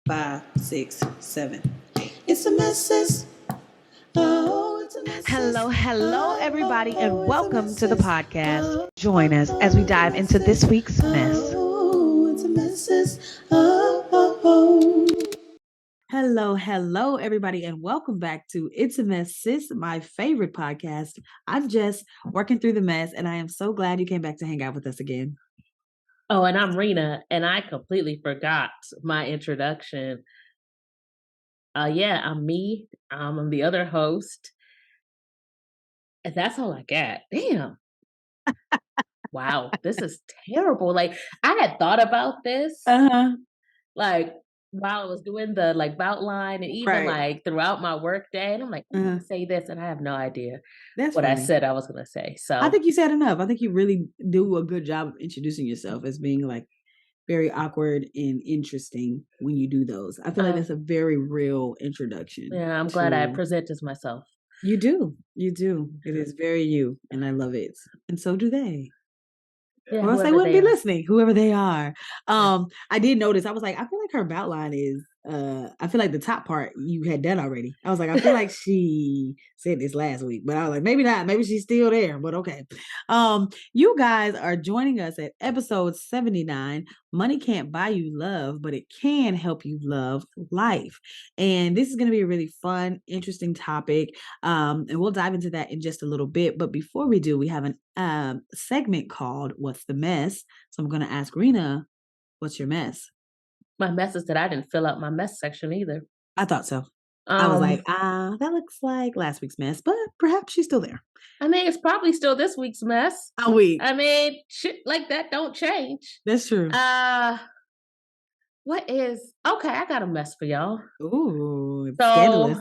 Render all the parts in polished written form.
5, 6, 7. It's a mess. Oh, it's a mess. Hello, everybody, and welcome to the podcast. Join us as we dive into this week's mess. Oh, it's a mess. Oh. Hello, everybody, and welcome back to It's a Mess, Sis, my favorite podcast. I'm just working through the mess, and I am so glad you came back to hang out with us again. Oh, and I'm Rena, and I completely forgot my introduction. I'm me. I'm the other host. And that's all I got. Damn. Wow, this is terrible. Like, I had thought about this, like, while I was doing the, bout line and even, Right. throughout my work day. And I'm like, I'm gonna say this, and I have no idea what I Funny. said I was going to say. So I think you said enough. I think you really do a good job of introducing yourself as being, like, very awkward and interesting when you do those. I feel like that's a very real introduction. Yeah, I'm glad I presented myself. You do. It is very you, and I love it. And so do they. Yeah, or else they wouldn't be listening, whoever they are. I did notice, I was like, I feel like her bout line is, I feel like the top part you had done already. I was like, I feel like she said this last week, but I was like, maybe not. Maybe she's still there, but okay. You guys are joining us at episode 79. Money can't buy you love, but it can help you love life. And this is going to be a really fun, interesting topic. And we'll dive into that in just a little bit. But before we do, we have an segment called What's the Mess? So I'm going to ask Rena, what's your mess? My mess is that I didn't fill out my mess section either. I thought so. I was like, that looks like last week's mess, but perhaps she's still there. I mean, it's probably still this week's mess. A week. I mean, shit like that don't change. That's true. What is okay? I got a mess for y'all. Ooh, it's scandalous.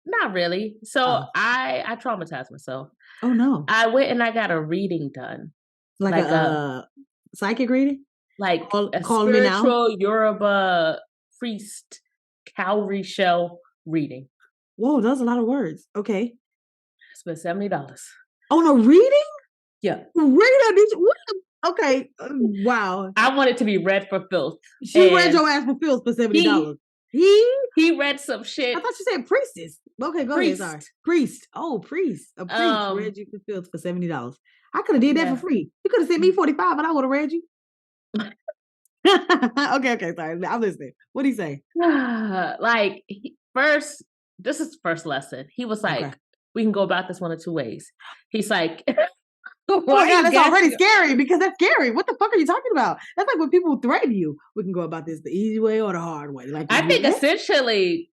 Not really. So I traumatized myself. Oh no! I went and I got a reading done, like a psychic reading, like a call spiritual Yoruba priest cowrie shell reading. Whoa, that's a lot of words. Okay, I spent $70 on a reading. Yeah, Rena, did you? Okay, wow. I want it to be read for filth. She read your ass for filth for $70. He read some shit. I thought you said priestess. Okay, go ahead. Sorry. Priest. Oh, priest. A priest read you for filth for $70. I could have did that for free. You could have sent me 45 and I would have read you. Okay, sorry. I'm listening. What did he say? This is the first lesson. He was like, we can go about this one of two ways. He's like, oh my God, that's already scary because that's scary. What the fuck are you talking about? That's like when people threaten you. We can go about this the easy way or the hard way. Like I think essentially,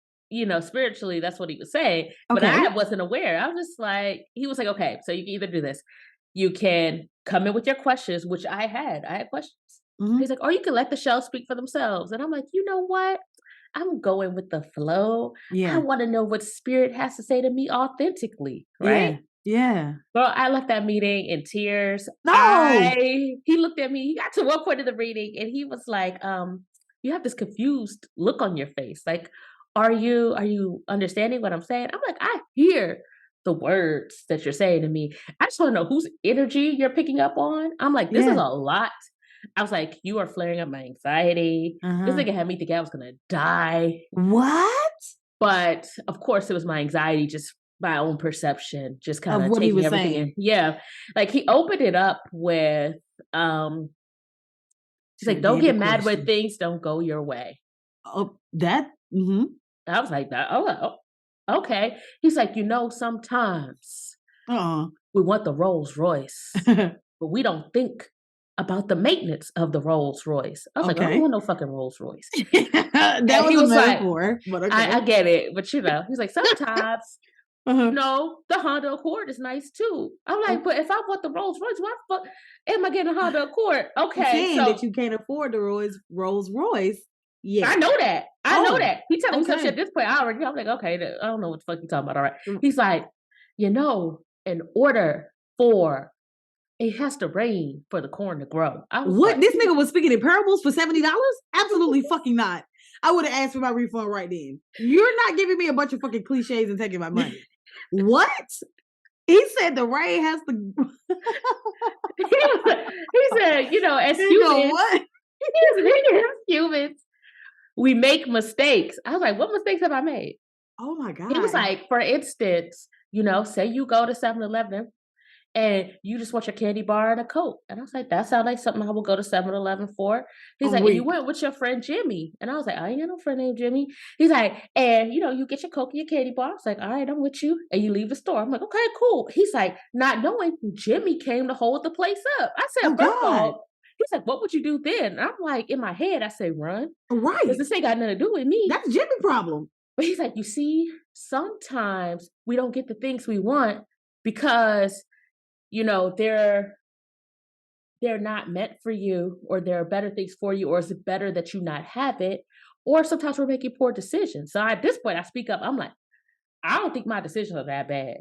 spiritually, that's what he was saying. But I wasn't aware. I was just like, he was like, okay, so you can either do this. You can come in with your questions, which I had questions. Mm-hmm. He's like, or you can let the shells speak for themselves. And I'm like, you know what? I'm going with the flow. Yeah. I want to know what spirit has to say to me authentically, right? Yeah. Girl, I left that meeting in tears. No. He looked at me. He got to one point of the reading and he was like, you have this confused look on your face. Like, are you understanding what I'm saying? I'm like, I hear the words that you're saying to me. I just want to know whose energy you're picking up on. I'm like, this is a lot. I was like, you are flaring up my anxiety. This nigga had me thinking I was going to die. What? But of course, it was my anxiety, just my own perception, just kind of taking everything in. Yeah. Like he opened it up with, he's like, don't get mad when things don't go your way. Oh, that? Mm-hmm. I was like, oh, okay. He's like, sometimes we want the Rolls Royce, but we don't think about the maintenance of the Rolls Royce. I was like, I don't want no fucking Rolls Royce. That was a metaphor. But okay. I get it, but he's like, sometimes, the Honda Accord is nice too. I'm like, but if I want the Rolls Royce, why the fuck am I getting a Honda Accord? Okay, so that you can't afford the Rolls Royce. Yeah, I know that. I know that. He telling me some shit at this point. I'm like, okay, I don't know what the fuck you talking about. All right. He's like, in order for it has to rain for the corn to grow. What? This nigga was speaking in parables for $70? Absolutely fucking not. I would have asked for my refund right then. You're not giving me a bunch of fucking cliches and taking my money. What? He said the rain has to. He said, as humans, what? as humans, we make mistakes. I was like, what mistakes have I made? Oh my He was God. like, for instance, say you go to 7-Eleven and you just want your candy bar and a Coke. And I was like, that sounds like something I would go to 7-Eleven for. He's Oh, like, and you wait. went with your friend Jimmy. And I was like, I ain't got no friend named Jimmy. He's like, and you get your Coke and your candy bar. I was like, all right, I'm with you. And you leave the store. I'm like, okay, cool. He's like, not knowing Jimmy came to hold the place up. I said, Oh first of God. all, he's like, what would you do then? And I'm like, in my head, I say, run. Right. Because this ain't got nothing to do with me. That's Jimmy problem. But he's like, you see, sometimes we don't get the things we want because, they're not meant for you, or there are better things for you, or is it better that you not have it? Or sometimes we're making poor decisions. So at this point, I speak up. I'm like, I don't think my decisions are that bad.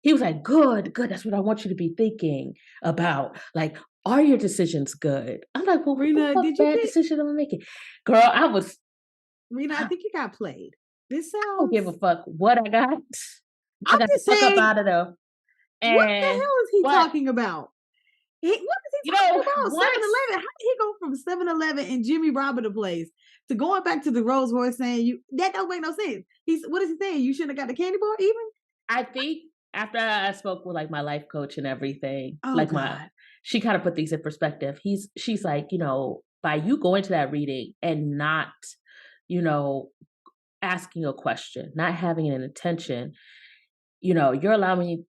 He was like, good. That's what I want you to be thinking about. Like, are your decisions good? I'm like, well, what Rena, the fuck did you bad get- decision am I making? Girl, Rena, I think you got played. This I don't sounds. give a fuck what I got. I I'm got the just fuck up saying, out of there. what the And hell is he but- talking about? What is he You talking know, about? once- 7-Eleven. How did he go from 7-Eleven and Jimmy robbing the place to going back to the Rolls Royce saying that don't make no sense? What is he saying? You shouldn't have got the candy bar even? I think after I spoke with like my life coach and everything, Oh, like God. she kind of put things in perspective. She's like, by you going to that reading and not, asking a question, not having an intention, you're allowing.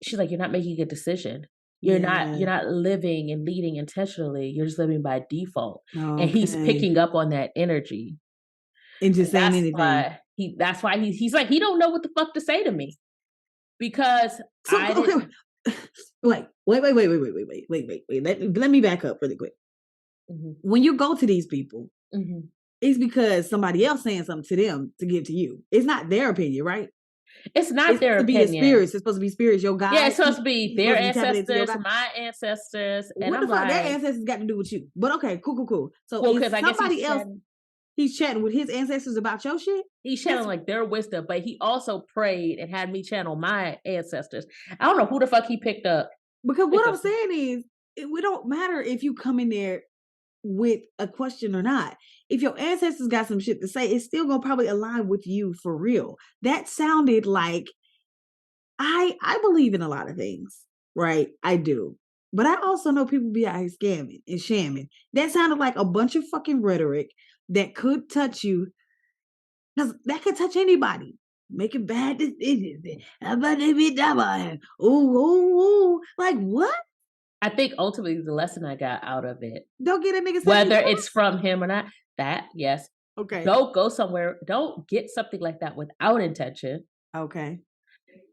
She's like, you're not making a decision. You're not living and leading intentionally. You're just living by default. And he's Okay. picking up on that energy. and just saying anything. That's why he's like, he don't know what the fuck to say to me. Because So, I okay, didn't. wait. Let me back up really quick. Mhm, When you go to these people, mhm. it's because somebody else saying something to them to give to you. It's not their opinion, right? It's not It's their supposed to be a opinion. spirits. It's supposed to be spirits, your God. Yeah, it's supposed to be You're their supposed to be tapping into your ancestors, God. my ancestors, and What I'm the fuck their like, ancestors got to do with you? But okay, cool. So well, is because I guess somebody else he's chatting with his ancestors about your shit? he's channeling like their wisdom, but he also prayed and had me channel my ancestors. I don't know who the fuck he picked up. Because what I'm Because- saying is, it don't matter if you come in there with a question or not. If your ancestors got some shit to say, it's still gonna probably align with you for real. That sounded like I believe in a lot of things, right? I do. But I also know people be out here scamming and shamming. That sounded like a bunch of fucking rhetoric that could touch you. Because that could touch anybody. Making bad decisions. Ooh. Like what? I think ultimately the lesson I got out of it, Don't get a nigga whether saying it's from him or not, that yes, okay. don't go somewhere, don't get something like that without intention. Okay.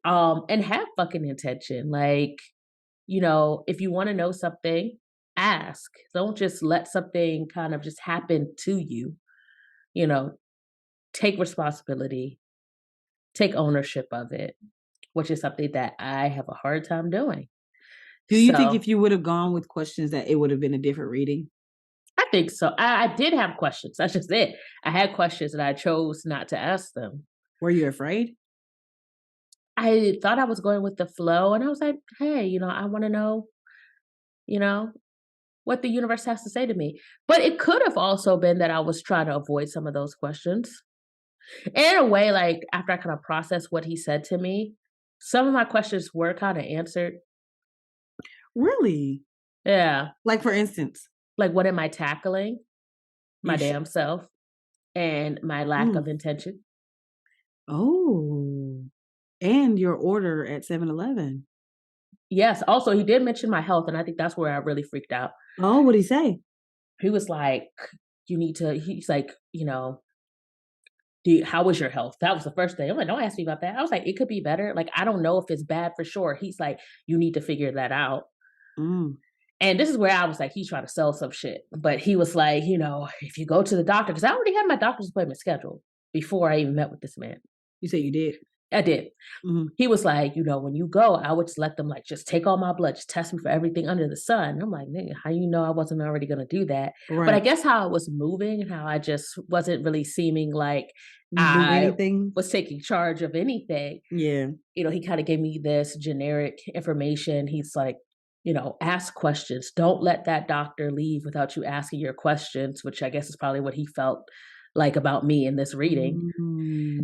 And have fucking intention. Like, if you want to know something, ask. Don't just let something kind of just happen to you. Take responsibility, take ownership of it, which is something that I have a hard time doing. Do you think So, if you would have gone with questions that it would have been a different reading? I think so. I did have questions. That's just it. I had questions and I chose not to ask them. Were you afraid? I thought I was going with the flow, and I was like, hey, I want to know, what the universe has to say to me. But it could have also been that I was trying to avoid some of those questions. In a way, like after I kind of processed what he said to me, some of my questions were kind of answered. Really? Yeah. Like for instance. Like, what am I tackling? My You sh- damn self and my lack of intention. Oh. And your order at 7-Eleven. Yes. Also, he did mention my health, and I think that's where I really freaked out. Oh, what'd he say? He was like, he's like, how was your health? That was the first thing. I'm like, don't ask me about that. I was like, it could be better. Like, I don't know if it's bad for sure. He's like, you need to figure that out. Mm. And this is where I was like, he's trying to sell some shit. But he was like, if you go to the doctor, because I already had my doctor's appointment scheduled before I even met with this man. You say you did? I did. Mhm. He was like, when you go, I would just let them like just take all my blood, just test me for everything under the sun. I'm like, nigga, how you know I wasn't already gonna do that? Right. But I guess how I was moving and how I just wasn't really seeming like You do anything? was taking charge of anything. Yeah. He kind of gave me this generic information. He's like, ask questions. Don't let that doctor leave without you asking your questions, which I guess is probably what he felt like about me in this reading.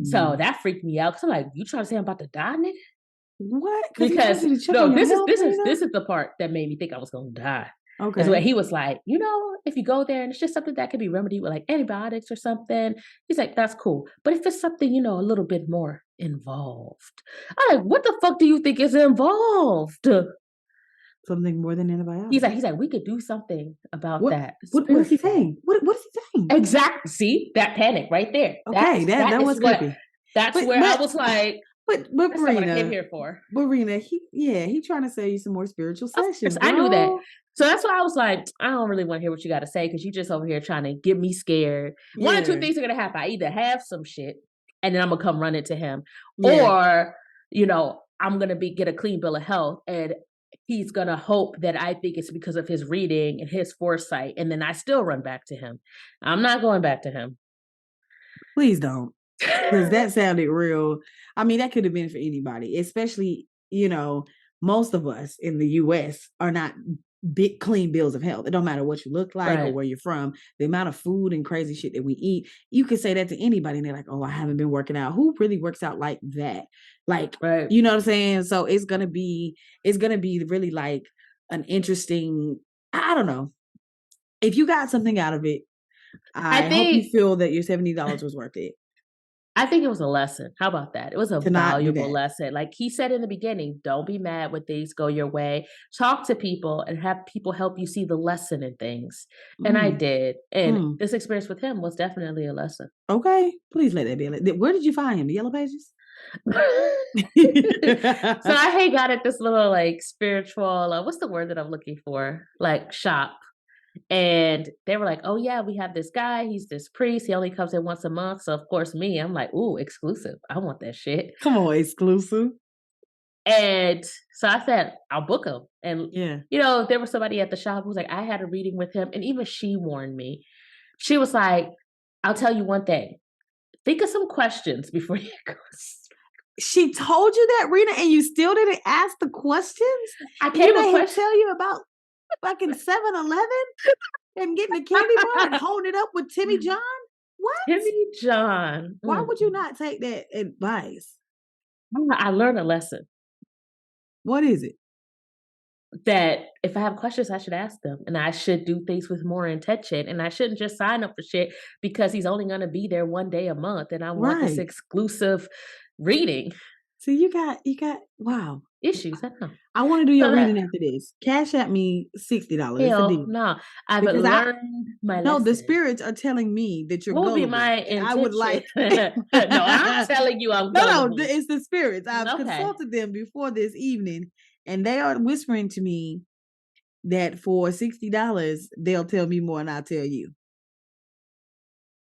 So Mm. that freaked me out because I'm like, you trying to say I'm about to die, nigga? What? Because he Because told you to check no, on your this is health, this is Rena? this is the part that made me think I was gonna die. Is Okay. where he was like, if you go there and it's just something that can be remedied with like antibiotics or something, he's like, that's cool. But if it's something, a little bit more involved, I'm like, what the fuck do you think is involved? Something more than antibiotics. He's like, we could do something about What? that. What is he spiritual." saying? What is he saying? Exactly. See that panic right there. Okay, that is was what. creepy. That's But- where I but- was like, But that's not what I came Rena, here for. he trying to sell you some more spiritual Of course, sessions. I knew that. girl. So that's why I was like, I don't really want to hear what you got to say because you just over here trying to get me scared. One or two Yeah. things are gonna happen. I either have some shit and then I'm gonna come run it to him, Yeah. or I'm gonna get a clean bill of health and he's gonna hope that I think it's because of his reading and his foresight, and then I still run back to him. I'm not going back to him. Please don't. Because that sounded real. I mean, that could have been for anybody, especially, most of us in the US are not big clean bills of health. It don't matter what you look like or Right. where you're from, the amount of food and crazy shit that we eat. You could say that to anybody and they're like, oh, I haven't been working out. Who really works out like that? Like, Right. you know what I'm saying? So it's gonna be really like an interesting, I don't know. If you got something out of it, I hope you think- feel that your $70 was worth it. I think it was a lesson. How about that? It was a To not do valuable that. lesson. Like he said in the beginning, don't be mad when things go your way. Talk to people and have people help you see the lesson in things. And I Mm. did. And Mm. this experience with him was definitely a lesson. Okay, please let that be. Where did you find him? The Yellow Pages? So I hang out at this little like spiritual, what's the word that I'm looking for? Like shop. And they were like, oh yeah, we have this guy. He's this priest. He only comes in once a month. So of course I'm like, ooh, exclusive. I want that shit. Come on, exclusive. And so I said, I'll book him. And Yeah. there was somebody at the shop who was like, I had a reading with him. And even she warned me. She was like, I'll tell you one thing. Think of some questions before you go. She told you that, Rena, and you still didn't ask the questions? I You came let with him questions. tell you about fucking 7-Eleven and getting a candy bar and holding it up with Timmy John? What? Timmy John. Why would you not take that advice? I learned a lesson What is it? that if I have questions, I should ask them. And I should do things with more intention. And I shouldn't just sign up for shit because he's only going to be there one day a month. And I want this Right. exclusive reading. So you got wow. Issues. I know. I want to do your So that- reading after this. Cash at me $60. It's a Hell, deal. no. I've Because learned my No, lesson. the spirits are telling me that you're What would be gullible. my and intention? I would like No, I'm telling you I'm No, gullible. it's the spirits. I've Okay. consulted them before this evening, and they are whispering to me that for $60 they'll tell me more, and I'll tell you.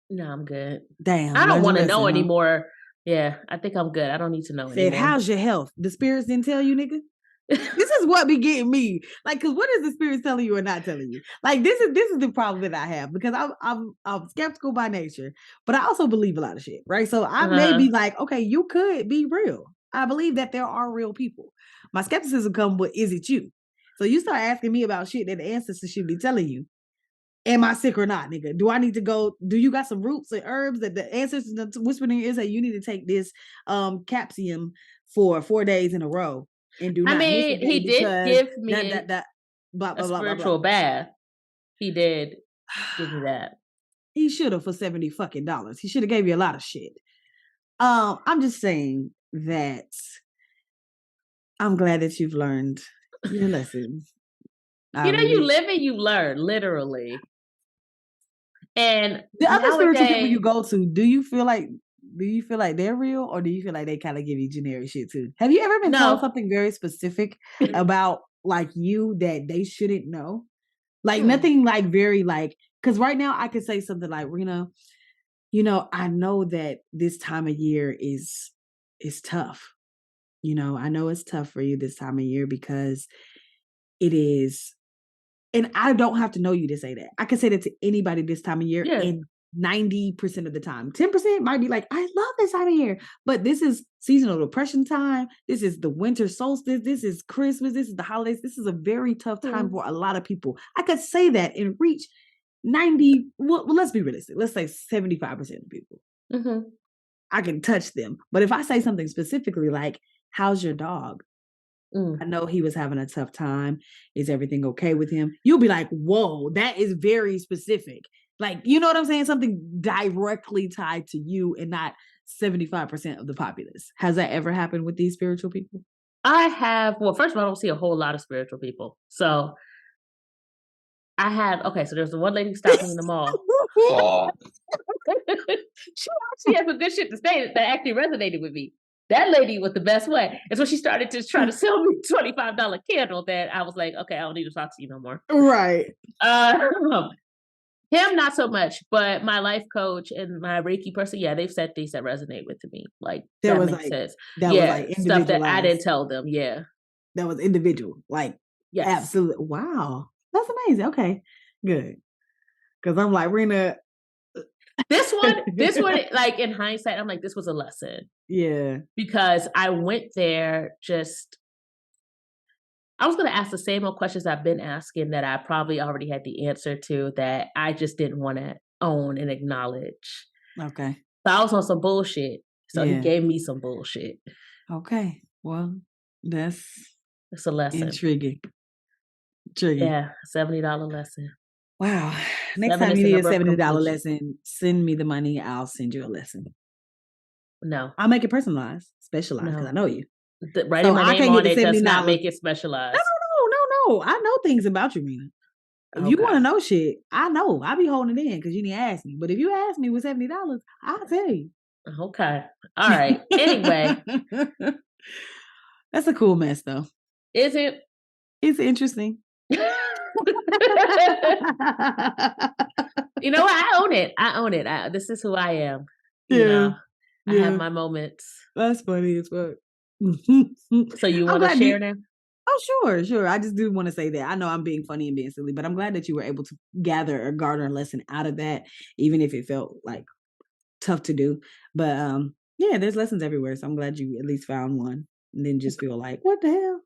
No, I'm good. Damn, I don't learned your want to know lesson, huh? anymore. Yeah, I think I'm good. I don't need to know Said, anymore. how's your health? The spirits didn't tell you, nigga. This is what be getting me. Like, cause what is the spirits telling you or not telling you? Like, this is the problem that I have because I'm skeptical by nature, but I also believe a lot of shit, right? So I may be like, okay, you could be real. I believe that there are real people. My skepticism comes with, is it you? So you start asking me about shit that the ancestors should be telling you. Am I sick or not, nigga? Do I need to go? Do you got some roots and herbs that the ancestors are whispering in your ear say you need to take this capsium for 4 days in a row and do I not miss a mean, day he did because give me that blah a blah blah blah spiritual blah. bath. He did give me that. He should have for $70 fucking dollars. He should have gave you a lot of shit. I'm just saying that I'm glad that you've learned your lesson. You know, you live and you learn, literally. And the other spiritual people nowadays- you go to, do you feel like they're real, or do you feel like they kind of give you generic shit too? Have you ever been told No. something very specific about like you that they shouldn't know? Like Hmm. nothing like very like, because right now I could say something like, Rena, I know that this time of year is tough. I know it's tough for you this time of year because it is. And I don't have to know you to say that. I can say that to anybody this time of year, Yeah. and 90% of the time. 10% might be like, I love this time of year. But this is seasonal depression time. This is the winter solstice. This is Christmas. This is the holidays. This is a very tough time for a lot of people. I could say that and reach 90, well, let's be realistic. Let's say 75% of people. Mm-hmm. I can touch them. But if I say something specifically like, how's your dog? I know he was having a tough time. Is everything okay with him? You'll be like, whoa, that is very specific. Like, you know what I'm saying? Something directly tied to you and not 75% of the populace. Has that ever happened with these spiritual people? I have, well, first of all, I don't see a whole lot of spiritual people. So so there's the one lady who stopped me in the mall. Oh, She actually had some good shit to say that actually resonated with me. That lady was the best way. And so she started to try to sell me a $25 candle that I was like, okay, I don't need to talk to you no more. Right. Him, not so much, but my life coach and my Reiki person, yeah, they've said things that resonate with me. Like, that makes sense. That was Yeah, like stuff that I didn't individualized. tell them. Yeah. That was individual. Like, Yes. absolutely. Wow. That's amazing. Okay. Good. Because I'm like, Rena. This one, like in hindsight, I'm like, this was a lesson. Yeah. Because I went there I was going to ask the same old questions I've been asking that I probably already had the answer to that I just didn't want to own and acknowledge. Okay. So I was on some bullshit. So he Yeah. gave me some bullshit. Okay. Well, that's It's a lesson. intriguing. Yeah, $70 lesson. Wow. Next Seven time is you the need a number of $70 completion. lesson, send me the money. I'll send you a lesson. No. I'll make it personalized, specialized, because No. I know you. Writing So my I name can't on get it the does not $70. make it specialized. No. I know things about you, Rena. If you want Okay. to know shit, I know. I be holding it in because you didn't ask me. But if you ask me with $70, I'll tell you. Okay. All right. Anyway, That's a cool mess, though. is it? It's interesting. You know what? I own it. This is who I am. You Yeah. know, I have Yeah. my moments. That's funny as fuck. So you I'm want to glad share now? Oh, sure. I just do want to say that. I know I'm being funny and being silly, but I'm glad that you were able to gather or garner a lesson out of that, even if it felt like tough to do. But yeah, there's lessons everywhere. So I'm glad you at least found one and then just feel like, what the hell?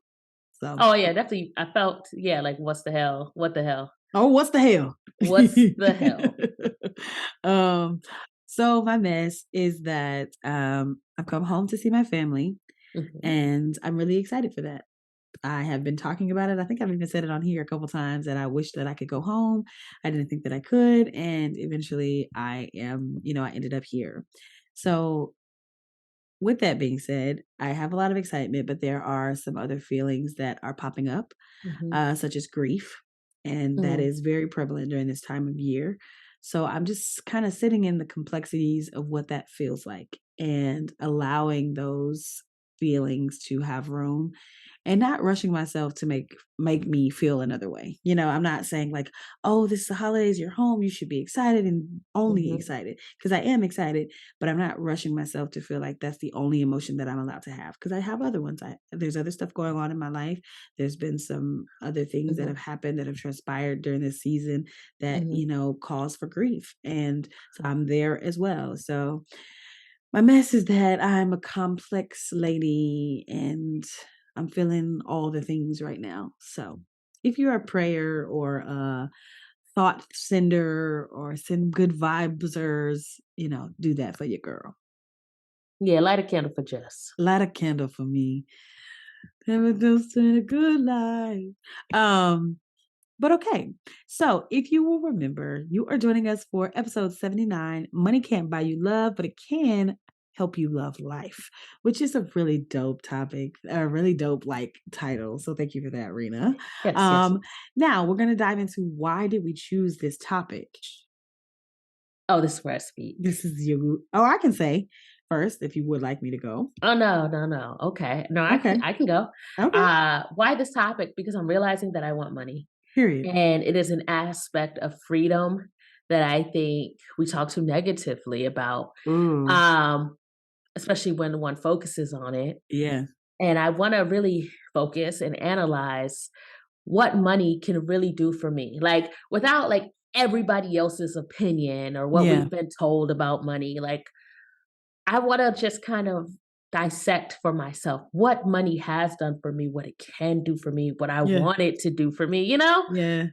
So Oh yeah, definitely. I felt, yeah, like what's the hell? What the hell? what's the hell? What's the hell? So my mess is that I've come home to see my family Mhm. and I'm really excited for that. I have been talking about it. I think I've even said it on here a couple times that I wish that I could go home. I didn't think that I could. And eventually I ended up here. So with that being said, I have a lot of excitement, but there are some other feelings that are popping up, Mhm. such as grief. And that is very prevalent during this time of year. So I'm just kind of sitting in the complexities of what that feels like and allowing those feelings to have room and not rushing myself to make me feel another way. I'm not saying like, oh, this is the holidays, you're home, you should be excited and only Mhm. excited, because I am excited, but I'm not rushing myself to feel like that's the only emotion that I'm allowed to have, because I have other ones. There's other stuff going on in my life. There's been some other things that Mhm. have happened that have transpired during this season that, Mhm. cause for grief. And so I'm there as well. So my mess is that I'm a complex lady and I'm feeling all the things right now. So if you're a prayer or a thought sender or send good vibesers, do that for your girl. Yeah, light a candle for Jess. Light a candle for me. Have a dose to a good life. But okay, so if you will remember, you are joining us for episode 79. Money can't buy you love, but it can help you love life, which is a really dope topic, a really dope title. So thank you for that, Rena. Yes. Now we're gonna dive into why did we choose this topic. Oh, this is where I speak. This is you. Oh, I can say first if you would like me to go. Oh no. Okay. No, Okay. I can go. Okay. Why this topic? Because I'm realizing that I want money. Period. And it is an aspect of freedom that I think we talk too negatively about. Especially when one focuses on it. Yeah. And I want to really focus and analyze what money can really do for me. Like without everybody else's opinion or what Yeah. we've been told about money. Like, I want to just kind of dissect for myself what money has done for me, what it can do for me, what I Yeah. want it to do for me, you know? Yeah.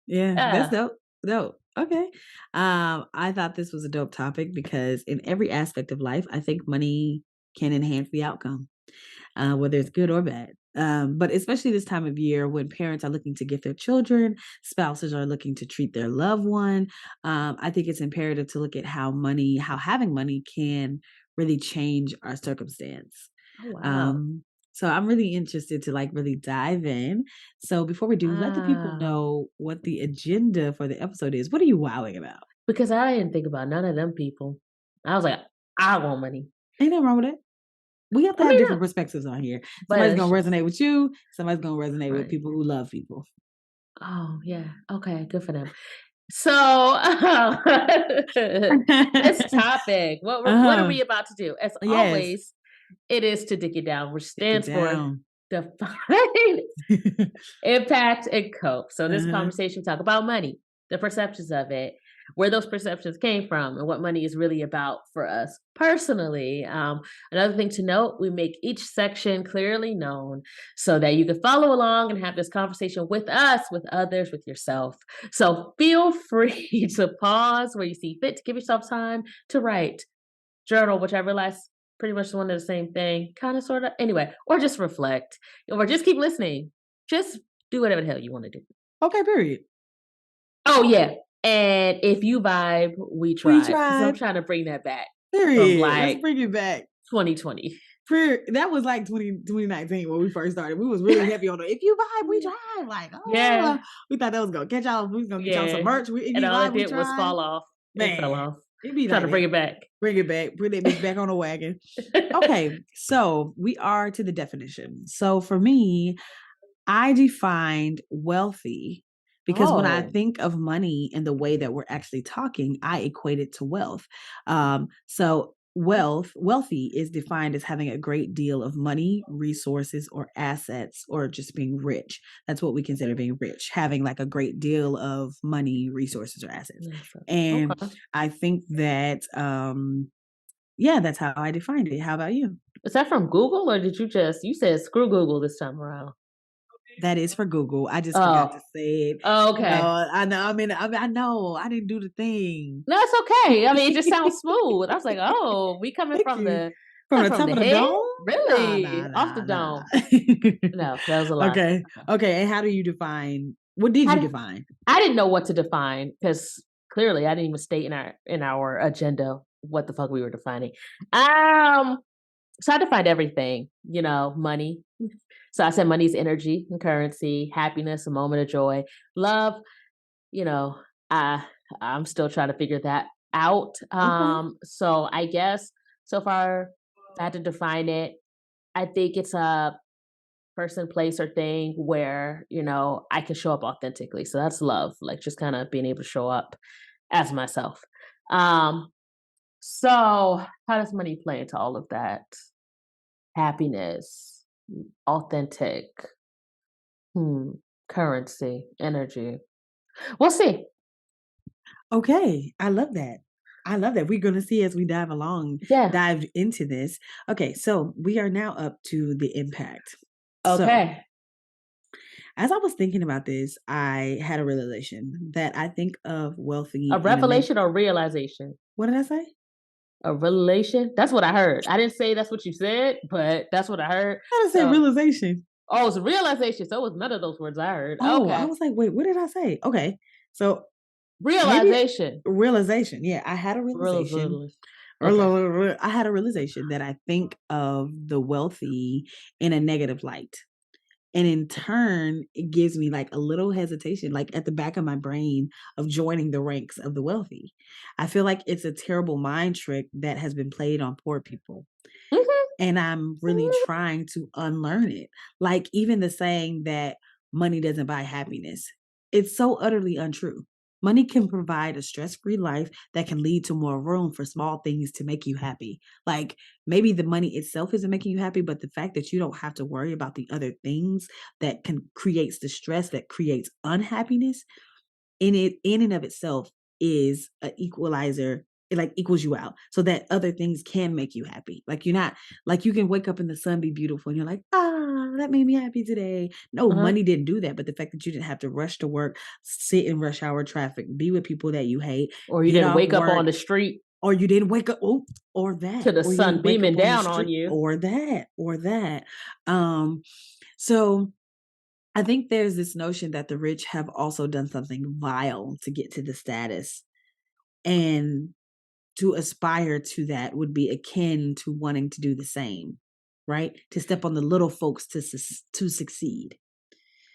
Yeah. That's Yeah. dope. Dope. Okay. I thought this was a dope topic because in every aspect of life, I think money can enhance the outcome, whether it's good or bad. But especially this time of year when parents are looking to gift their children, spouses are looking to treat their loved one. I think it's imperative to look at how having money can really change our circumstance. Oh, wow. Um, so I'm really interested to like really dive in. So before we do, let the people Wow. know what the agenda for the episode is. What are you wowing about? Because I didn't think about none of them people. I was like, I want money. Ain't nothing wrong with it. We have to I have mean, different perspectives on here. but Somebody's it's gonna just resonate with you. Somebody's gonna resonate with right. people who love people. Oh, yeah. Okay, good for them. So, this topic, what are Uh-huh. we about to do? As Yes. always, it is to dig it down, which Take it stands for down. define, impact, and cope. So this Uh-huh. conversation talk about money, the perceptions of it, where those perceptions came from, and what money is really about for us personally. Another thing to note, we make each section clearly known so that you can follow along and have this conversation with us, with others, with yourself. So feel free to pause where you see fit to give yourself time to write, journal, which I realize pretty much one of the same thing, kind of, sort of. Anyway, or just reflect, or just keep listening. Just do whatever the hell you want to do. Okay, period. Oh yeah, and if you vibe, we We tribe. So I'm tried. trying to bring that back from Period. Let's like bring it back. 2020. That was like 2019 when we first started. We was really heavy on it. If you vibe, we tried. Like, Yeah, we thought that was gonna catch y'all. We was gonna get y'all some yeah. merch. If And you all it vibe, we did was tried. fall off. It fell Man, off. it be Trying like to bring that. it back. Bring it back. Put that bitch back on the wagon. Okay, so we are to the definition. So for me, I defined wealthy because when I Oh, think of money and the way that we're actually talking, I equate it to wealth. So wealthy is defined as having a great deal of money, resources, or assets, or just being rich. That's what we consider being rich, having like a great deal of money, resources, or assets. yeah, so- And okay. I think that yeah, that's how I defined it. How about you? Is that from Google or did you said screw Google this time around? That is for Google. I just forgot to Oh, say it. okay. I know. I know. I didn't do the thing. No, it's okay. I mean, it just sounds smooth. I was like, oh, we coming Thank from you. the From the from top the of the head? dome? Nah, Really? nah, Off the nah, nah. dome. No, that was a lie. Okay. Okay. Okay. And how do you define? What did you I, define? I didn't know what to define because clearly I didn't even state in our agenda what the fuck we were defining. So I defined everything, money. So I said money is energy and currency, happiness, a moment of joy, love, you know, I I'm still trying to figure that out. Okay. So I guess so far if I had to define it, I think it's a person, place, or thing where, I can show up authentically. So that's love, like just kind of being able to show up as myself. Um, so how does money play into all of that? Happiness, authentic, hmm, currency, energy. We'll see. Okay. I love that. I love that. We're going to see as we Yeah. dive into this. Okay. So we are now up to the impact. So Okay. as I was thinking about this, I had a realization that I think of wealthy A in a revelation or realization? what did I say? A revelation? That's what I heard. I didn't say that's what you said, but that's what I heard. I didn't say So, realization. it's a realization. So it was none of those words I heard. Oh, I Okay. was like, wait, what did I say? Okay. So maybe Realization. realization. Yeah, I had a realization. Realization. Okay. I had a realization that I think of the wealthy in a negative light. And in turn, it gives me like a little hesitation, like at the back of my brain of joining the ranks of the wealthy. I feel like it's a terrible mind trick that has been played on poor people. Mhm. And I'm really trying to unlearn it. Like even the saying that money doesn't buy happiness, it's so utterly untrue. Money can provide a stress free life that can lead to more room for small things to make you happy. Like maybe the money itself isn't making you happy, but the fact that you don't have to worry about the other things that can creates the stress that creates unhappiness, in and of itself is an equalizer. It like equals you out so that other things can make you happy. Like you're not like you can wake up and the sun be beautiful and you're like, that made me happy today. No, Uh-huh. money didn't do that. But the fact that you didn't have to rush to work, sit in rush hour traffic, be with people that you hate, Or you get didn't off wake up on work, the street or you didn't wake up, or that, to the or you sun didn't wake beaming up on the down on street, you. or that. So I think there's this notion that the rich have also done something vile to get to the status, and to aspire to that would be akin to wanting to do the same, right? To step on the little folks to succeed.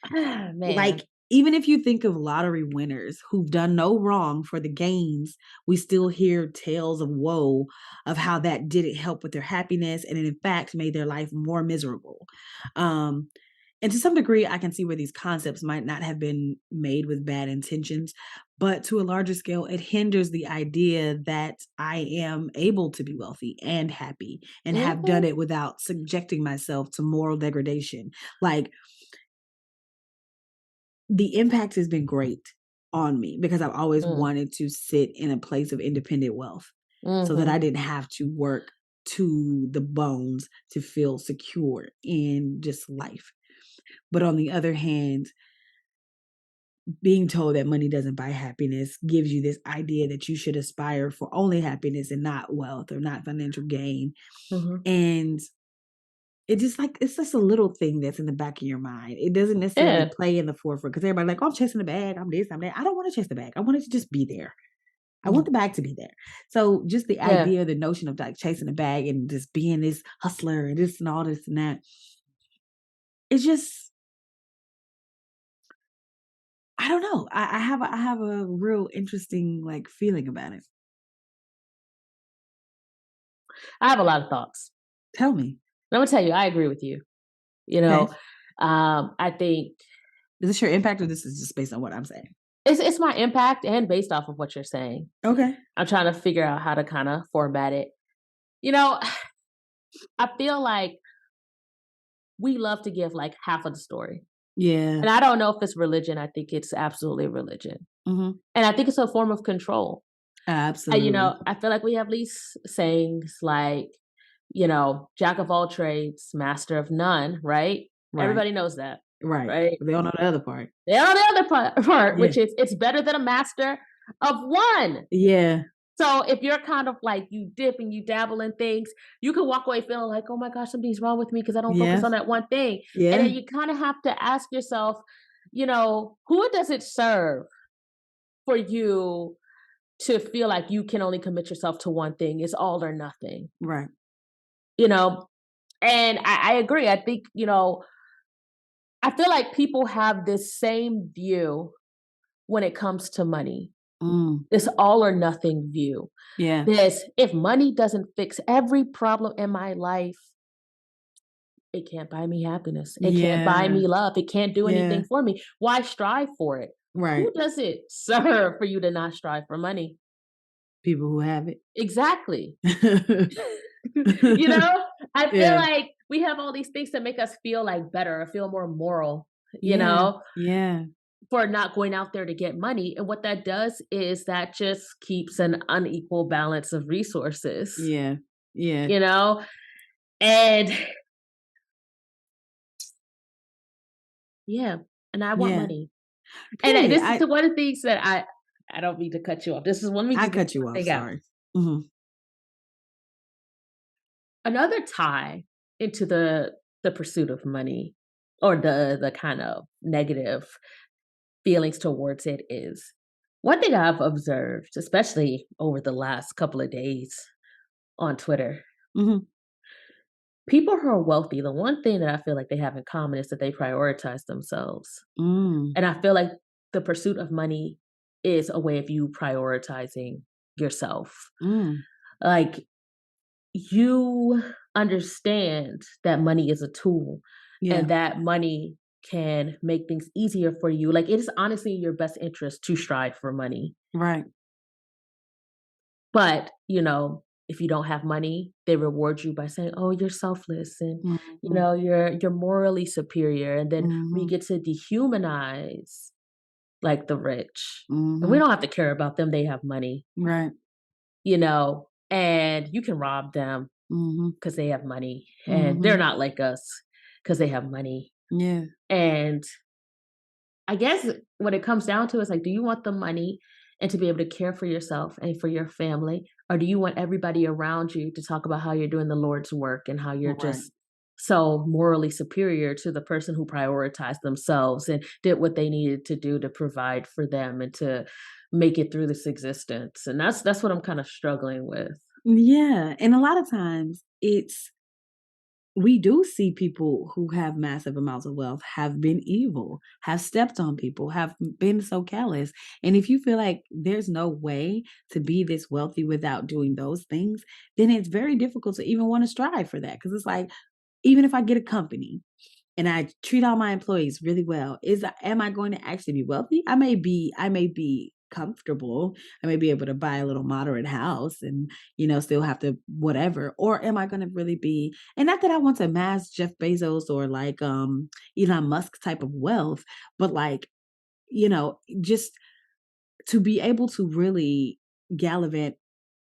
Ah, man. Like, even if you think of lottery winners who've done no wrong for the gains, we still hear tales of woe of how that didn't help with their happiness and it in fact made their life more miserable. And to some degree, I can see where these concepts might not have been made with bad intentions, but to a larger scale, it hinders the idea that I am able to be wealthy and happy and have done Mhm. it without subjecting myself to moral degradation. Like, the impact has been great on me because I've always Mm. wanted to sit in a place of independent wealth so that Mhm. I didn't have to work to the bones to feel secure in just life. But on the other hand, being told that money doesn't buy happiness gives you this idea that you should aspire for only happiness and not wealth or not financial gain. Mhm. And it just like it's just a little thing that's in the back of your mind. It doesn't necessarily Yeah. play in the forefront because everybody's like, oh, I'm chasing the bag, I'm this, I'm that. I don't want to chase the bag. I want it to just be there. I want the bag to be there. So just the Yeah. idea, the notion of like chasing the bag and just being this hustler and this and all this and that, it's just I don't know. I have a real interesting like feeling about it. I have a lot of thoughts. Tell me. I'm gonna tell you, I agree with you. You Okay. know, I think Is this your impact or this is just based on what I'm saying? it's my impact and based off of what you're saying. Okay. I'm trying to figure out how to kind of format it. You know, I feel like we love to give like half of the story. Yeah. And I don't know if it's religion. I think it's absolutely religion. Mm-hmm. And I think it's a form of control. Absolutely. I feel like we have these sayings like, jack of all trades, master of none, right? Right. Everybody knows that, Right. right? But they don't know the other part. The other part, Yeah. which is it's better than a master of one. Yeah. So if you're kind of like you dip and you dabble in things, you can walk away feeling like, oh my gosh, something's wrong with me because I don't focus Yes. on that one thing. And Yeah. then you kind of have to ask yourself, who does it serve for you to feel like you can only commit yourself to one thing? It's all or nothing, Right. And I agree. I think, I feel like people have this same view when it comes to money. Mm. This all or nothing view. Yeah. This, if money doesn't fix every problem in my life, it can't buy me happiness. It can't buy Yeah. me love. It can't do Yeah. anything for me. Why strive for it? Right. Who does it serve for you to not strive for money? People who have it. Exactly. Yeah. I feel like we have all these things that make us feel like better or feel more moral, Yeah. for not going out there to get money. And what that does is that just keeps an unequal balance of resources, Yeah. Yeah. and and I want Yeah. money. And Period. this is one of the things that I don't mean to cut you off. This is one me I just get cut you one off. thing out. Sorry. Hmm. Another tie into the pursuit of money or the kind of negative feelings towards it is one thing I've observed, especially over the last couple of days on Twitter. Hmm. People who are wealthy, the one thing that I feel like they have in common is that they prioritize themselves. Mm. And I feel like the pursuit of money is a way of you prioritizing yourself. Mm. Like, you understand that money is a tool Yeah. and that money can make things easier for you. Like, it is honestly in your best interest to strive for money. Right. But, if you don't have money, they reward you by saying, "Oh, you're selfless and Mhm. you're morally superior." And then we Mhm. get to dehumanize like the rich. And we Mhm. don't have to care about them. They have money, Right. and you can rob them Mhm. because they have money, and they're Mhm. not like us because they have money. Yeah. And I guess what it comes down to is like, do you want the money and to be able to care for yourself and for your family? Or do you want everybody around you to talk about how you're doing the Lord's work and how you're Right. just so morally superior to the person who prioritized themselves and did what they needed to do to provide for them and to make it through this existence? And that's what I'm kind of struggling with. Yeah, and a lot of times we do see people who have massive amounts of wealth have been evil, have stepped on people, have been so callous. And if you feel like there's no way to be this wealthy without doing those things, then it's very difficult to even want to strive for that. Because it's like, even if I get a company and I treat all my employees really well, am I going to actually be wealthy? I may be comfortable. I may be able to buy a little moderate house and, still have to whatever. Or am I going to really be, and not that I want to amass Jeff Bezos or like Elon Musk type of wealth, but like, just to be able to really gallivant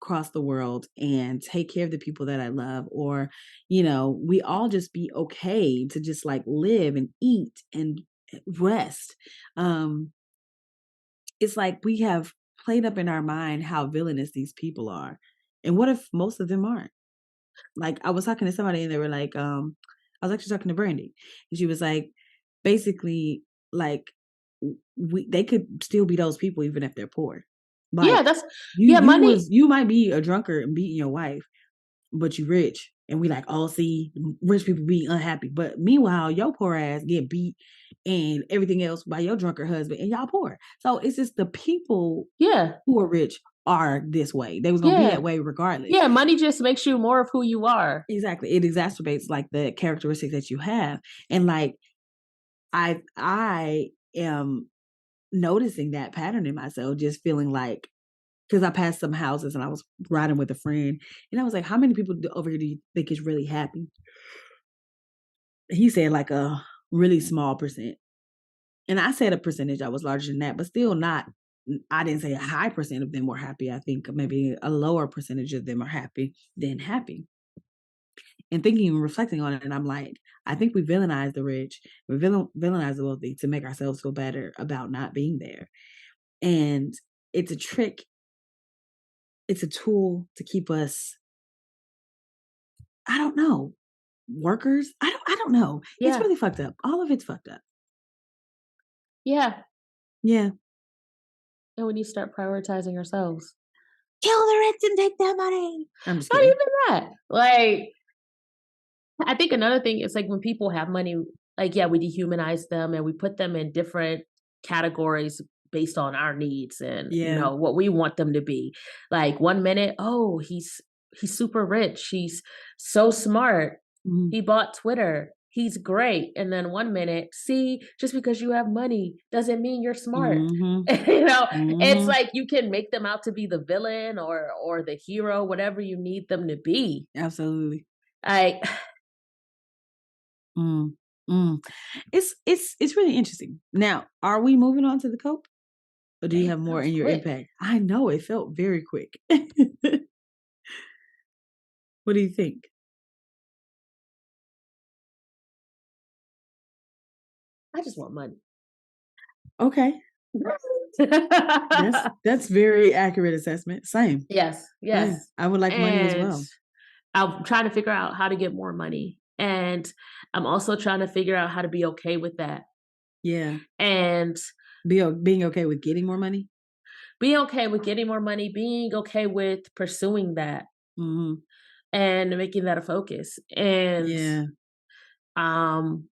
across the world and take care of the people that I love, or, we all just be okay to just like live and eat and rest. Um, it's like we have played up in our mind how villainous these people are. And what if most of them aren't? Like I was talking to somebody and they were like, I was actually talking to Brandy, and she was like, basically, like they could still be those people even if they're poor. Yeah, Like that's you yeah, you money. was you might be a drunkard and beating your wife, but you rich. And we like, oh, see, rich people be unhappy. But meanwhile, your poor ass get beat and everything else by your drunkard husband and y'all poor. So it's just the people Yeah. who are rich are this way. They was gonna be Yeah. that way regardless. Yeah, money just makes you more of who you are. Exactly. It exacerbates like the characteristics that you have. And like I am noticing that pattern in myself, just feeling like, because I passed some houses and I was riding with a friend and I was like, how many people over here do you think is really happy? He said like a really small percent. And I said a percentage I was larger than that, but still not. I didn't say a high percent of them were happy. I think maybe a lower percentage of them are happy than happy. And thinking and reflecting on it, and I'm like, I think we villainize the rich, we villainize the wealthy to make ourselves feel better about not being there. And it's a trick, it's a tool to keep us, I don't know, workers. I don't know. It's Yeah. really fucked up. All of it's fucked up. Yeah. Yeah. And we need to start prioritizing ourselves. Kill the rich and take their money. I'm just Not kidding. even that. Like, I think another thing is like when people have money, like, yeah, we dehumanize them and we put them in different categories based on our needs and Yeah. what we want them to be. Like one minute, oh, he's super rich, he's so smart, Mhm. he bought Twitter, he's great. And then one minute, see, just because you have money doesn't mean you're smart. Mhm. It's Mhm. like you can make them out to be the villain or the hero, whatever you need them to be. Absolutely. I Mm. Mm. It's really interesting. Now, are we moving on to the cope? Or do you Dang, have that more was in your quick. impact? I know it felt very quick. What do you think? I just want money. Okay. That's very accurate assessment. Same. Yes, Same. yes. I would like money as And well. I'm trying to figure out how to get more money. And I'm also trying to figure out how to be okay with that. Yeah. And Being okay with getting more money. being okay with getting more money, being okay with pursuing that Mhm. and making that a focus. And Yeah. um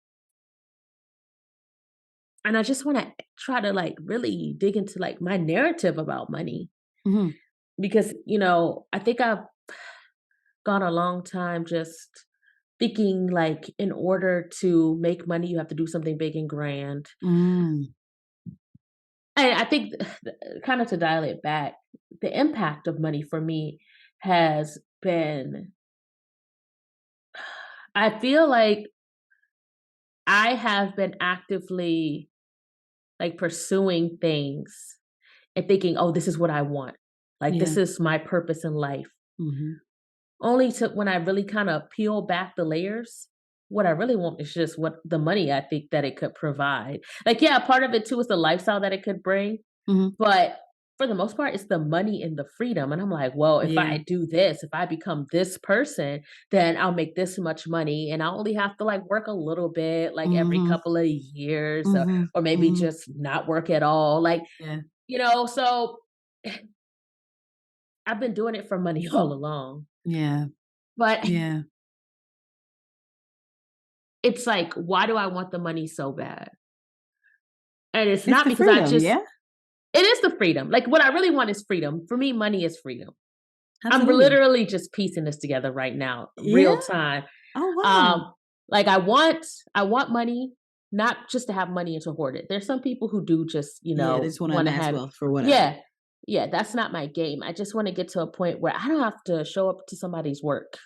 and I just want to try to like really dig into like my narrative about money Mhm. because I think I've gone a long time just thinking like in order to make money you have to do something big and grand. Mm. And I think kind of to dial it back, the impact of money for me has been I feel like I have been actively like pursuing things and thinking, oh, this is what I want. Like, Yeah. this is my purpose in life. Hmm. Only to when I really kind of peel back the layers, what I really want is just what the money I think that it could provide. Like, yeah, part of it too is the lifestyle that it could bring, Hmm. but for the most part, it's the money and the freedom. And I'm like, well, if Yeah. I do this, if I become this person, then I'll make this much money and I only have to like work a little bit, like every Hmm. couple of years, Hmm. or maybe Hmm. just not work at all. Like, Yeah. so I've been doing it for money all along. Yeah. But Yeah. it's like, why do I want the money so bad? And it's It's not the because I freedom. just Yeah. it is the freedom. Like, what I really want is freedom. For me, money is freedom. I'm Absolutely. literally just piecing this together right now, Yeah. real time. Oh wow. Um, like I want money, not just to have money and to hoard it. There's some people who do just, Yeah. They just want to want to amass have wealth for whatever. yeah. Yeah, that's not my game. I just want to get to a point where I don't have to show up to somebody's work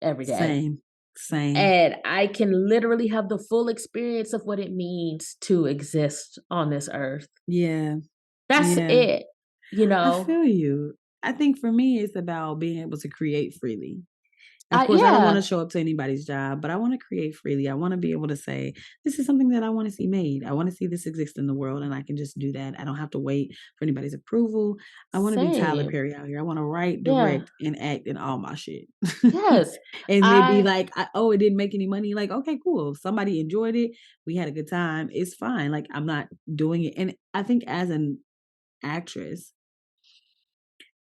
every day. Same. Same. And I can literally have the full experience of what it means to exist on this earth. Yeah. That's Yeah. it, you I know? feel you. I think for me, it's about being able to create freely. Of course, I don't want to Yeah, show up to anybody's job, but I want to create freely. I want to be able to say, this is something that I want to see made. I want to see this exist in the world, and I can just do that. I don't have to wait for anybody's approval. I want to be Tyler same. Perry out here. I want to write, Yeah. direct, and act in all my shit. Yes. And they be I like, oh, it didn't make any money. Like, okay, cool. If somebody enjoyed it, we had a good time. It's fine. Like, I'm not doing it. And I think as an actress,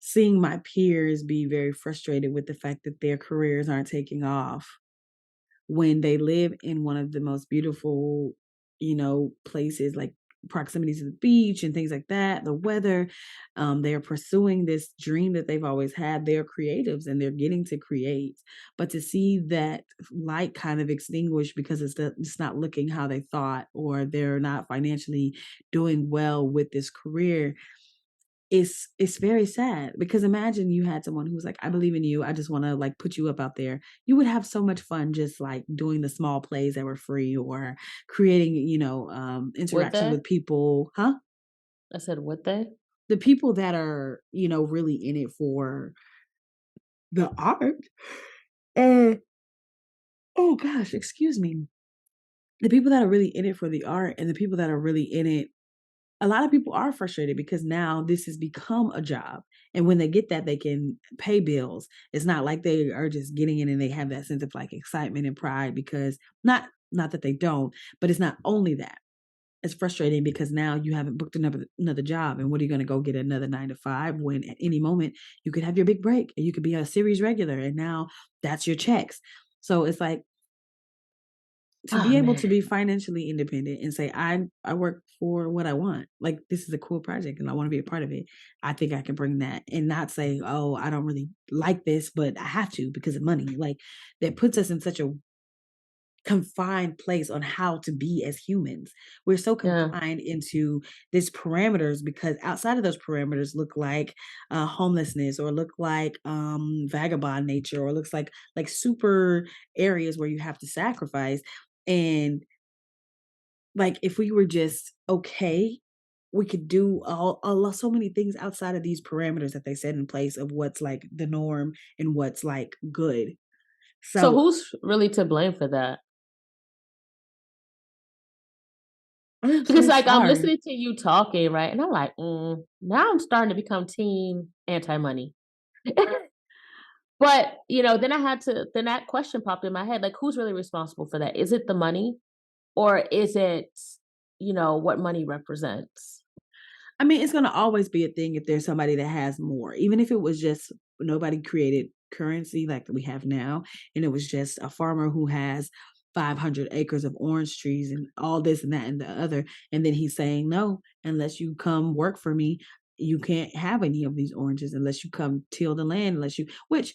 seeing my peers be very frustrated with the fact that their careers aren't taking off when they live in one of the most beautiful, places like proximities to the beach and things like that, the weather. They're pursuing this dream that they've always had. They're creatives and they're getting to create. But to see that light kind of extinguish because it's not looking how they thought, or they're not financially doing well with this career, it's very sad. Because imagine you had someone who's like, I believe in you, I just want to like put you up out there. You would have so much fun just like doing the small plays that were free, or creating, would interaction they? with people, huh? I said, would they? The people that are, really in it for the art. And oh gosh, excuse me. The people that are really in it for the art, and the people that are really in it, a lot of people are frustrated because now this has become a job. And when they get that, they can pay bills. It's not like they are just getting in and they have that sense of like excitement and pride, because not that they don't, but it's not only that. It's frustrating because now you haven't booked another job. And what are you going to go get another 9 to 5 when at any moment you could have your big break and you could be a series regular, and now that's your checks. So it's like, to Oh be able man. to be financially independent and say, I work for what I want. Like, this is a cool project and I want to be a part of it. I think I can bring that, and not say, oh, I don't really like this, but I have to because of money. Like, that puts us in such a confined place on how to be as humans. We're so Yeah. confined into these parameters, because outside of those parameters look like homelessness, or look like vagabond nature, or looks like super areas where you have to sacrifice. And like, if we were just okay, we could do so many things outside of these parameters that they set in place of what's like the norm and what's like good. So So who's really to blame for that? Because it's like I'm hard. listening to you talking, right? And I'm like, now I'm starting to become team anti-money. But, then then that question popped in my head, like, who's really responsible for that? Is it the money, or is it, what money represents? I mean, it's gonna always be a thing if there's somebody that has more. Even if it was just nobody created currency like we have now, and it was just a farmer who has 500 acres of orange trees and all this and that and the other, and then he's saying, no, unless you come work for me, you can't have any of these oranges unless you come till the land, unless you, which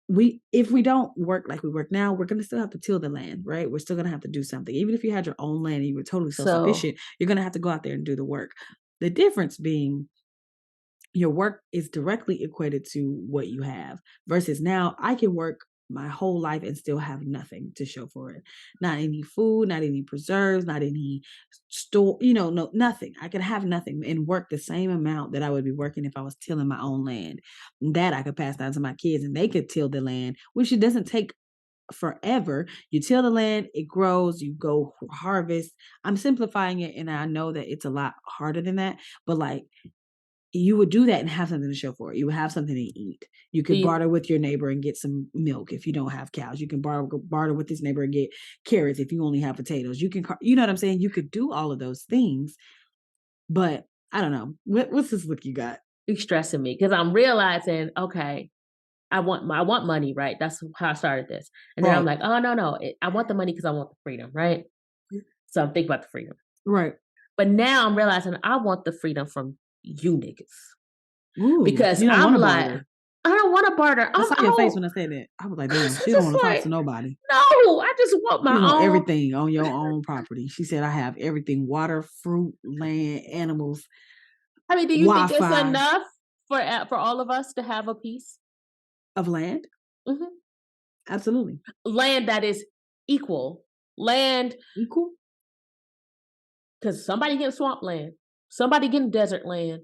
we, if we don't work like we work now, we're gonna still have to till the land, right? We're still gonna have to do something. Even if you had your own land and you were totally So self-sufficient, you're gonna have to go out there and do the work. The difference being, your work is directly equated to what you have, versus now I can work my whole life and still have nothing to show for it. Not any food, not any preserves, not any store, no, nothing. I could have nothing and work the same amount that I would be working if I was tilling my own land. That I could pass down to my kids and they could till the land, which it doesn't take forever. You till the land, it grows, you go harvest. I'm simplifying it and I know that it's a lot harder than that, but like you would do that and have something to show for it. You would have something to eat. You could barter with your neighbor and get some milk if you don't have cows. You can barter with this neighbor and get carrots if you only have potatoes. You can, you know what I'm saying? You could do all of those things, but I don't know. What's this look you got? You're stressing me because I'm realizing, okay, I want money, right? That's how I started this. And then I'm like, oh, no. I want the money because I want the freedom, right? So I'm thinking about the freedom. Right. But now I'm realizing I want the freedom from you niggas. Ooh, because you don't I'm wanna like, barter. I don't want to barter. I saw your face when I said that. I was like, damn, she don't want to talk to nobody. No, I just want my You want own. everything on your own property. She said, I have everything: water, fruit, land, animals. I mean, do you think it's Wi-Fi. enough for all of us to have a piece Of land? Mhm. Absolutely. Land that is equal. Land, Equal? because somebody getting swampland, somebody getting desert land.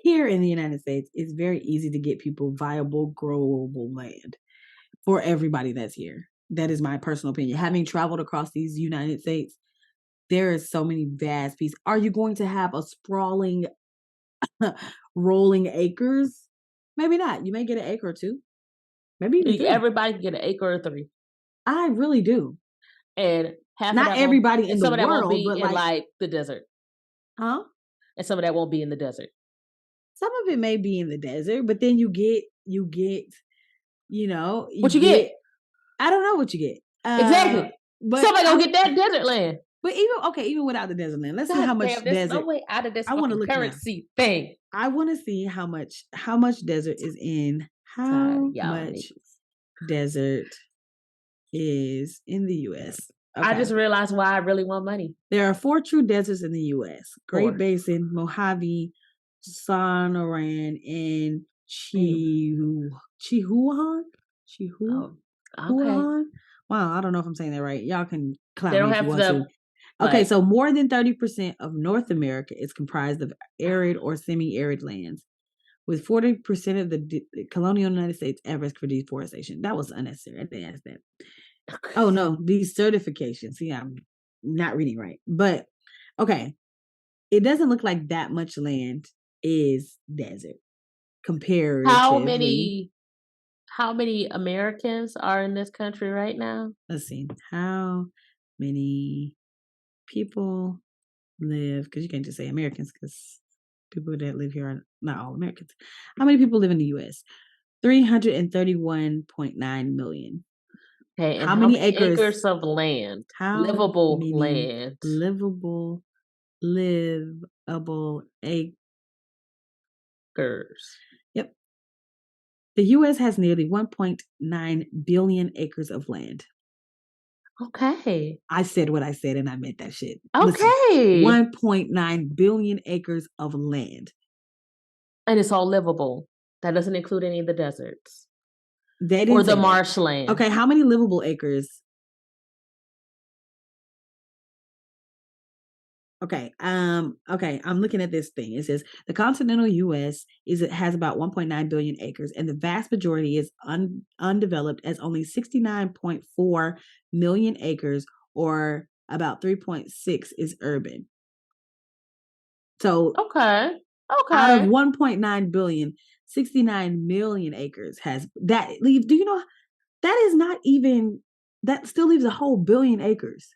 Here in the United States, it's very easy to get people viable, growable land for everybody that's here. That is my personal opinion. Having traveled across these United States, there is so many vast pieces. Are you going to have a sprawling, rolling acres? Maybe not. You may get an acre or two. Maybe even three. Everybody can get an acre or 3. I really do. And half of Not that everybody in the some of that won't world, be but in like the desert. Huh? And some of that won't be in the desert. Some of it may be in the desert, but then you get, What you get? I don't know what you get. Exactly. But Somebody gonna get that desert land. But even without the desert land, let's see how much There's desert. no way out of this I want to look now. currency thing. I want to see how much desert is in desert is in the U.S. Okay. I just realized why I really want money. There are 4 true deserts in the U.S. Great Basin, Mojave, Sonoran, and Chihuahuan. Okay. Wow, I don't know if I'm saying that right. Y'all can clown They don't me if you have want to. Okay, so more than 30% of North America is comprised of arid or semi-arid lands, with 40% of the colonial United States at risk for deforestation. That was unnecessary. I didn't ask that. Oh no, desertification. See, I'm not reading right. But okay, it doesn't look like that much land is desert comparatively. How many Americans are in this country right now? Let's see. How many people live, because you can't just say Americans, because people that live here are not all Americans. How many people live in the U.S.? 331.9 million. Okay, and how many acres of land? Livable Land. Livable acres. Yep. The U.S. has nearly 1.9 billion acres of land. Okay. I said what I said and I meant that shit. Okay. 1.9 billion acres of land. And it's all livable. That doesn't include any of the deserts. Or the marshland. Okay, how many livable acres? Okay, I'm looking at this thing. It says the continental U.S. has about 1.9 billion acres, and the vast majority is undeveloped, as only 69.4 million acres, or about 3.6, is urban. So okay, out of 1.9 billion, 69 million acres has that. Do you know that is not even, that still leaves a whole billion acres.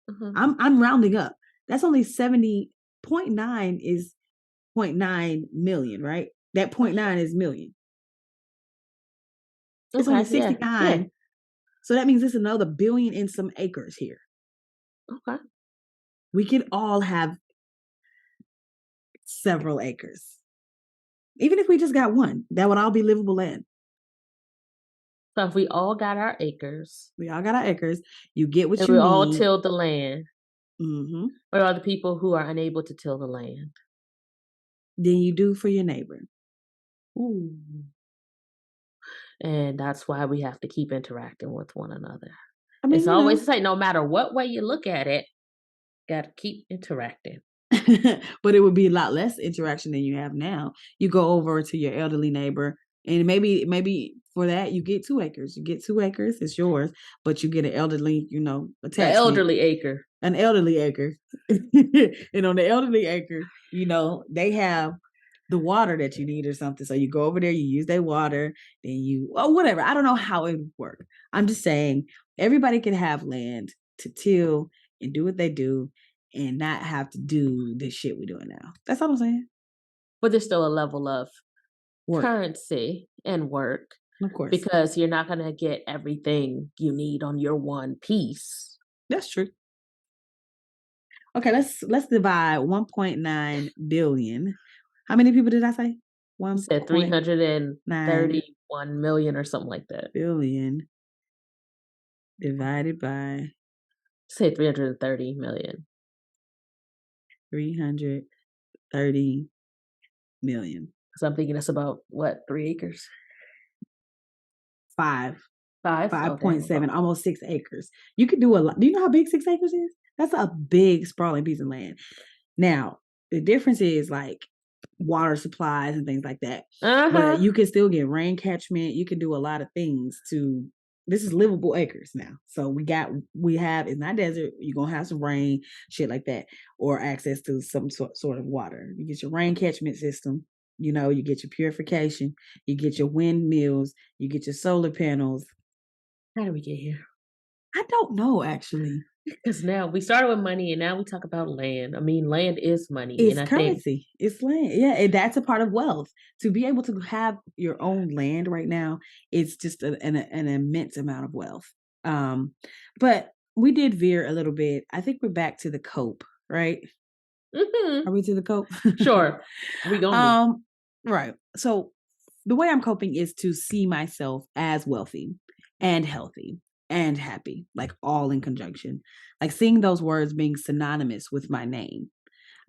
Mm-hmm. I'm rounding up. That's only 70.9 is 0.9 million, right? That 0.9 is million. It's only 69. Yeah. So that means it's another billion and some acres here. Okay. We could all have several acres. Even if we just got one, that would all be livable land. So if we all got our acres. We all got our acres. You get what and you we need. all tilled the land. Mm-hmm. What are the people who are unable to till the land? Then you do for your neighbor. Ooh. And that's why we have to keep interacting with one another. I mean, It's always like no matter what way you look at it, gotta keep interacting. but it would be a lot less interaction than you have now. You go over to your elderly neighbor, and maybe for that you get 2 acres. You get 2 acres, it's yours, but you get an elderly, The attachment, elderly acre. an elderly acre. And on the elderly acre, they have the water that you need or something. So you go over there, you use their water, then whatever. I don't know how it would work. I'm just saying everybody can have land to till and do what they do and not have to do the shit we're doing now. That's all I'm saying. But there's still a level of Work, currency and work of course. because you're not gonna get everything you need on your one piece. That's true. Okay, let's divide 1.9 billion. How many people did I say? Said 1.9 331 million or something like that. billion divided by Say 330 million. 330 million. So I'm thinking that's about what, 3 acres? 5. 5? Oh, damn, 5.7, almost 6 acres. You could do a lot. Do you know how big 6 acres is? That's a big sprawling piece of land. Now, the difference is like water supplies and things like that. Uh-huh. But you can still get rain catchment. You can do a lot of things this is livable acres now. So it's not desert. You're going to have some rain, shit like that, or access to some sort of water. You get your rain catchment system. You get your purification. You get your windmills. You get your solar panels. How did we get here? I don't know, actually. Because now we started with money and now we talk about land. I mean, land is money. It's and I currency. It's land. Yeah, and that's a part of wealth. To be able to have your own land right now, it's just an immense amount of wealth. But we did veer a little bit. I think we're back to the cope, right? Mm-hmm. Are we to the cope? Sure. We gonna Right. So the way I'm coping is to see myself as wealthy and healthy and happy, like all in conjunction, like seeing those words being synonymous with my name.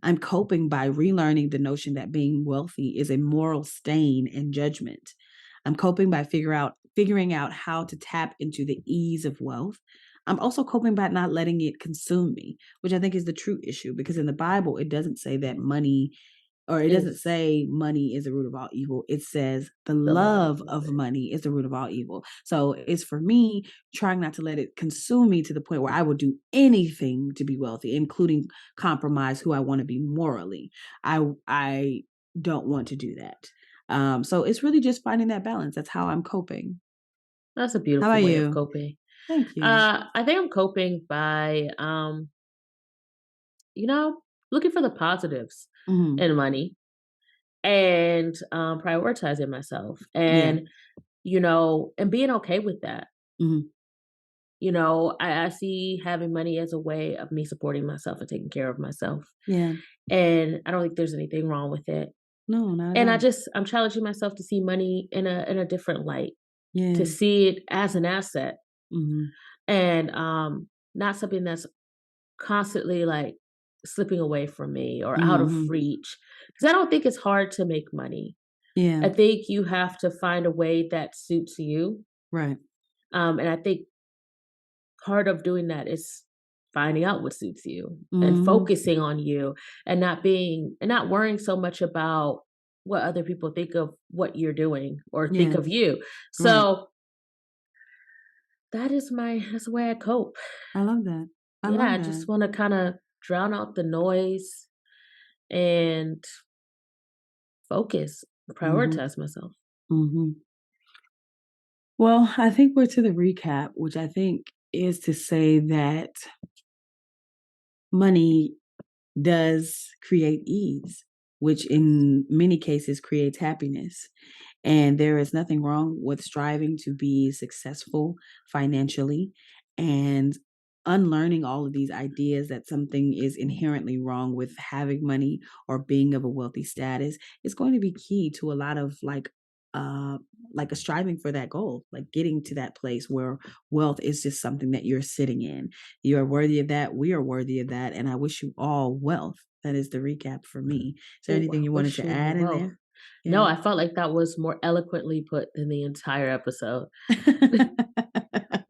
I'm coping by relearning the notion that being wealthy is a moral stain and judgment. I'm coping by figuring out how to tap into the ease of wealth. I'm also coping by not letting it consume me, which I think is the true issue, because in the Bible, it doesn't say that money, or it doesn't say money is the root of all evil. It says the love of money is the root of all evil. So it's for me trying not to let it consume me to the point where I will do anything to be wealthy, including compromise who I want to be morally. I don't want to do that. So it's really just finding that balance. That's how I'm coping. That's a beautiful about way you? of coping. Thank you. I think I'm coping by looking for the positives Mhm. in money and prioritizing myself and and being okay with that. Mhm. I see having money as a way of me supporting myself and taking care of myself. Yeah. And I don't think there's anything wrong with it. No, not at And all. I'm challenging myself to see money in a different light, Yeah. to see it as an asset Mhm. and not something that's constantly like slipping away from me or out of Mhm. reach. Because I don't think it's hard to make money. Yeah. I think you have to find a way that suits you. Right. And I think part of doing that is finding out what suits you and Mhm. focusing on you and not worrying so much about what other people think of what you're doing or think Yeah. of you. Right. So that's the way I cope. I love that. I Yeah, love I that. just want to kind of drown out the noise and focus, Mhm. prioritize myself. Mhm. Well, I think we're to the recap, which I think is to say that money does create ease, which in many cases creates happiness. And there is nothing wrong with striving to be successful financially and unlearning all of these ideas that something is inherently wrong with having money or being of a wealthy status is going to be key to a lot of like a striving for that goal, like getting to that place where wealth is just something that you're sitting in. You are worthy of that. We are worthy of that. And I wish you all wealth. That is the recap for me. Is there Ooh, anything I you wanted wish to you add in well. there? No, Yeah. I felt like that was more eloquently put than the entire episode.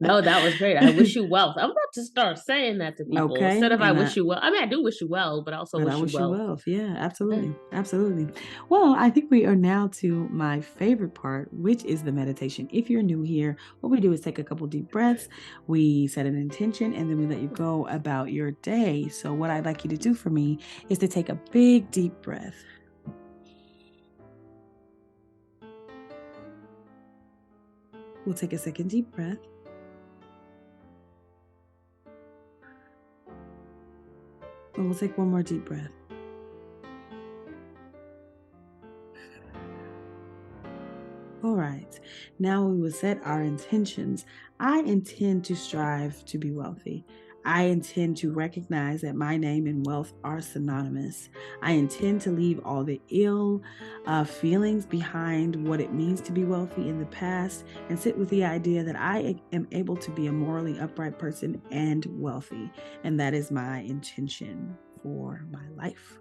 No, that was great. I wish you well. I'm about to start saying that to people Okay, instead of I and wish you well. I mean, I do wish you well, but I also but I wish you wish you well. well. Yeah, Yeah. absolutely. Absolutely. Well, I think we are now to my favorite part, which is the meditation. If you're new here, what we do is take a couple deep breaths, we set an intention, and then we let you go about your day. So, what I'd like you to do for me is to take a big deep breath. We'll take a second deep breath. And we'll take one more deep breath. All right. Now we will set our intentions. I intend to strive to be wealthy. I intend to recognize that my name and wealth are synonymous. I intend to leave all the ill feelings behind what it means to be wealthy in the past and sit with the idea that I am able to be a morally upright person and wealthy. And that is my intention for my life.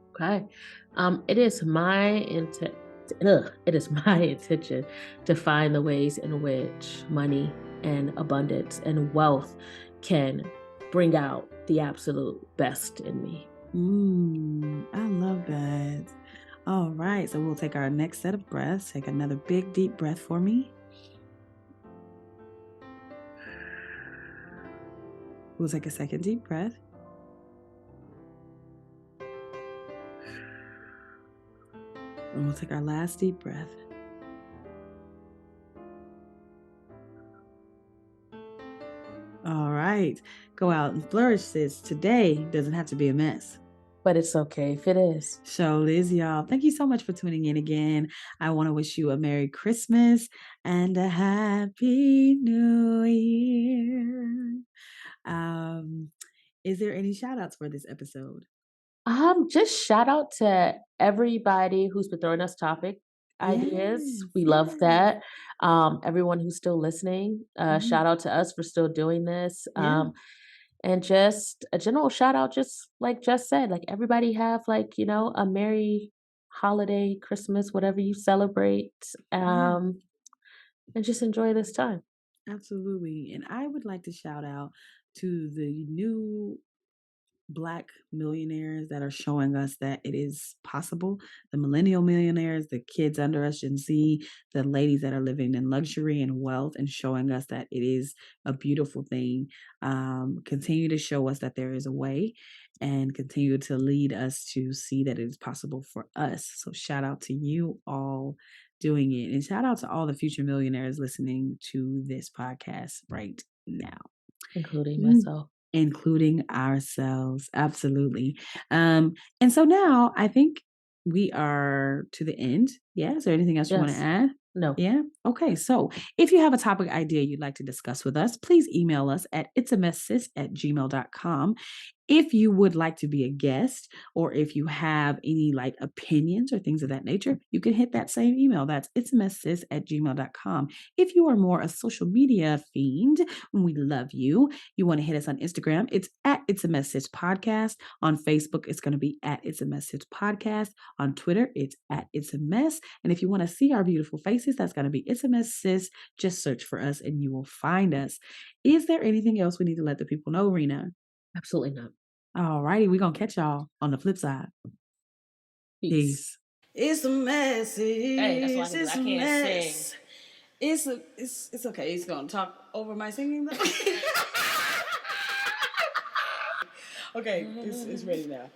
Okay. It is my intent. It is my intention to find the ways in which money and abundance and wealth can bring out the absolute best in me. I love that. All right, so we'll take our next set of breaths. Take another big, deep breath for me. We'll take a second deep breath. And we'll take our last deep breath. All right, go out and flourish, sis. Today doesn't have to be a mess. But it's okay if it is. So, Liz, y'all, thank you so much for tuning in again. I want to wish you a Merry Christmas and a Happy New Year. Is there any shout outs for this episode? Just shout out to everybody who's been throwing us topic ideas. Yes, We love yes. that. Everyone who's still listening, Mhm. shout out to us for still doing this. Yeah. And just a general shout out, just like Jess said, like everybody have like, a merry holiday, Christmas, whatever you celebrate. Yeah. And just enjoy this time. Absolutely. And I would like to shout out to the new Black millionaires that are showing us that it is possible. The millennial millionaires, the kids under us, Gen Z, the ladies that are living in luxury and wealth and showing us that it is a beautiful thing. Continue to show us that there is a way and continue to lead us to see that it is possible for us. So shout out to you all doing it. And shout out to all the future millionaires listening to this podcast right now. Including myself. Including ourselves. Absolutely. And so now I think we are to the end. Yeah. Is there anything else you want to Yes. add? No. Yeah. Okay. So if you have a topic idea you'd like to discuss with us, please email us at itsamesssis@gmail.com. If you would like to be a guest or if you have any like opinions or things of that nature, you can hit that same email. That's itsamesssis@gmail.com. If you are more a social media fiend, we love you. You want to hit us on Instagram, it's at It's a Message Podcast. On Facebook, it's going to be at It's a Message Podcast. On Twitter, it's at It's a Mess. And if you want to see our beautiful faces, that's going to be It's a Mess Sis. Just search for us and you will find us. Is there anything else we need to let the people know, Rena? Absolutely not. All righty, we're going to catch y'all on the flip side. Peace. It's a mess. Hey, that's why It's I a can't mess. sing. It's okay. He's gonna talk over my singing though. Okay, it's ready now.